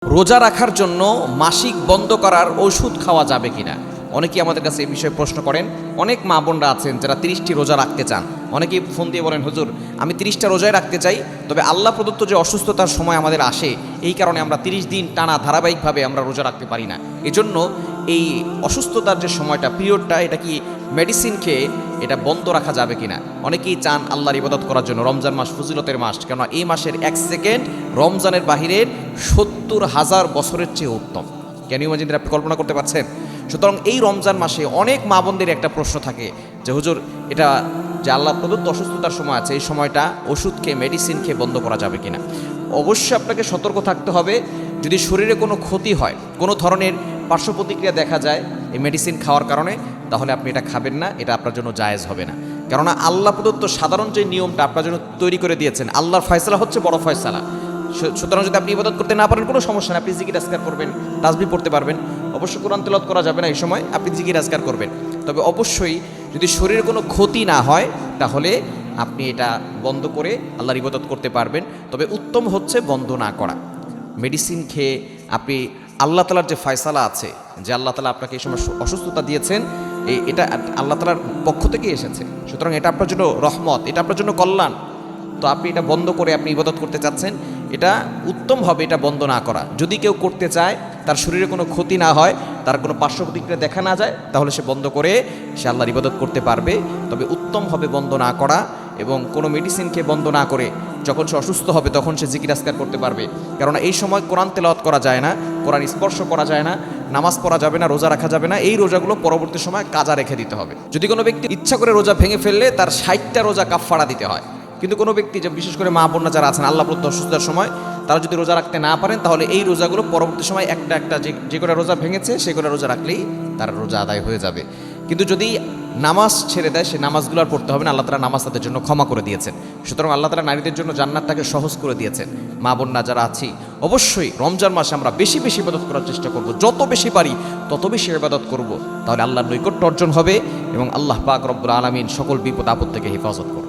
রোজা রাখার জন্য মাসিক বন্ধ করার ওষুধ খাওয়া যাবে কিনা? অনেকেই আমাদের কাছে এই বিষয়ে প্রশ্ন করেন। অনেক মা বোনরা আছেন যারা 30টি রোজা রাখতে চান। অনেকেই ফোন দিয়ে বলেন, হুজুর আমি 30টা রোজায় রাখতে চাই, তবে আল্লাহ প্রদত্ত যে অসুস্থতার সময় আমাদের আসে, এই কারণে আমরা 30 দিন টানা ধারাবাহিকভাবে আমরা রোজা রাখতে পারি না। এজন্য এই অসুস্থতার যে সময়টা, পিরিয়ডটা, এটা কি মেডিসিন খেয়ে এটা বন্ধ রাখা যাবে কিনা? অনেকেই চান আল্লাহর ইবাদত করার জন্য। রমজান মাস ফজিলতের মাস, কেননা এই মাসের 1 সেকেন্ড রমজানের বাহিরের 70,000 বছরের চেয়ে উত্তম। Can you imagine? আপনি কল্পনা করতে পারছেন? সুতরাং এই রমজান মাসে অনেক মা বোনদের একটা প্রশ্ন থাকে যে, হুজুর এটা যে আল্লাহ প্রদত্ত অসুস্থতার সময় আছে, এই সময়টা ওষুধ খেয়ে মেডিসিন খেয়ে বন্ধ করা যাবে কিনা? অবশ্যই আপনাকে সতর্ক থাকতে হবে। যদি শরীরে কোনো ক্ষতি হয়, কোনো ধরনের পার্শ্ব প্রতিক্রিয়া দেখা যায় এই মেডিসিন খাওয়ার কারণে, তাহলে আপনি এটা খাবেন না, এটা আপনার জন্য জায়েজ হবে না। কেননা আল্লাহ প্রদত্ত সাধারণ যে নিয়মটা আপনার জন্য তৈরি করে দিয়েছেন, আল্লাহর ফয়সালা হচ্ছে বড় ফয়সালা। সুতরাং যদি আপনি ইবাদত করতে না পারেন, কোনো সমস্যা নেই, আপনি জিকির আজকার করবেন, তাসবিহ পড়তে পারবেন। অবশ্য কোরআন তেলাওয়াত করা যাবে না এই সময়, আপনি জিকির আজকার করবেন। তবে অবশ্যই যদি শরীরে কোনো ক্ষতি না হয়, তাহলে আপনি এটা বন্ধ করে আল্লাহর ইবাদত করতে পারবেন। তবে উত্তম হচ্ছে বন্ধ না করা। মেডিসিন খেয়ে আপনি আল্লাহ তালার যে ফয়সালা আছে, যে আল্লাহ তালা আপনাকে এই সময় অসুস্থতা দিয়েছেন, এটা আল্লাহ তালার পক্ষ থেকে এসেছে। সুতরাং এটা আপনার জন্য রহমত, এটা আপনার জন্য কল্যাণ। তো আপনি এটা বন্ধ করে আপনি ইবাদত করতে চাচ্ছেন, এটা উত্তম হবে এটা বন্ধ না করা। যদি কেউ করতে চায়, তার শরীরে কোনো ক্ষতি না হয়, তার কোনো পার্শ্ব প্রতিক্রিয়া দেখা না যায়, তাহলে সে বন্ধ করে সে আল্লাহর ইবাদত করতে পারবে। তবে উত্তম হবে বন্ধ না করা, এবং কোনো মেডিসিনকে বন্ধ না করে যখন সে অসুস্থ হবে তখন সে জিকির আজকার করতে পারবে। কারণ এই সময় কোরআন তেলাওয়াত করা যায় না, কোরআন স্পর্শ করা যায় না, নামাজ পড়া যাবে না, রোজা রাখা যাবে না। এই রোজাগুলো পরবর্তী সময় কাজা রেখে দিতে হবে। যদি কোনো ব্যক্তি ইচ্ছা করে রোজা ভেঙে ফেললে তার 60টা রোজা কাফারা দিতে হয়। কিন্তু কোনো ব্যক্তি, যে বিশেষ করে মা বোনরা যারা আছেন আল্লাহ প্রদত্ত অসুস্থতার সময়, তারা যদি রোজা রাখতে না পারেন, তাহলে এই রোজাগুলো পরবর্তী সময় একটা একটা যে কটা রোজা ভেঙেছে সেগুলো রোজা রাখলেই তার রোজা আদায় হয়ে যাবে। কিন্তু যদি নামাজ ছেড়ে দেয়, সে নামাজগুলো আর পড়তে হবে না। আল্লাহ তাআলা নামাজ তাদের জন্য ক্ষমা করে দিয়েছেন। সুতরাং আল্লাহ তাআলা নারীদের জন্য জান্নাতটাকে সহজ করে দিয়েছেন। মা বোনরা যারা আছি, অবশ্যই রমজান মাসে আমরা বেশি বেশি ইবাদত করার চেষ্টা করব। যত বেশি পারি তত বেশি ইবাদত করব, তাহলে আল্লাহর নৈকট্য অর্জন হবে এবং আল্লাহ পাক রব্বুল আলামিন সকল বিপদ আপদ থেকে হেফাজত করবেন।